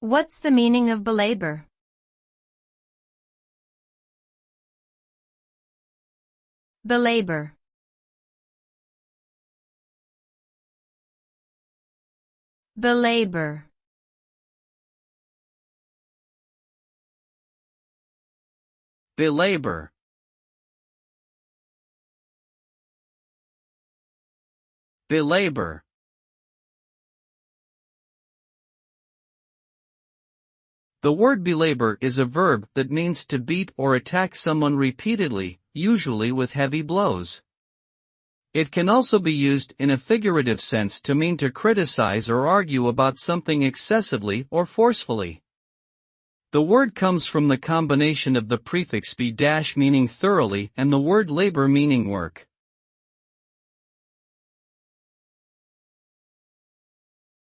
What's the meaning of belabour? Belabour. Belabour. Belabour. Belabour. The word belabour is a verb that means to beat or attack someone repeatedly, usually with heavy blows. It can also be used in a figurative sense to mean to criticize or argue about something excessively or forcefully. The word comes from the combination of the prefix be- meaning thoroughly and the word labor meaning work.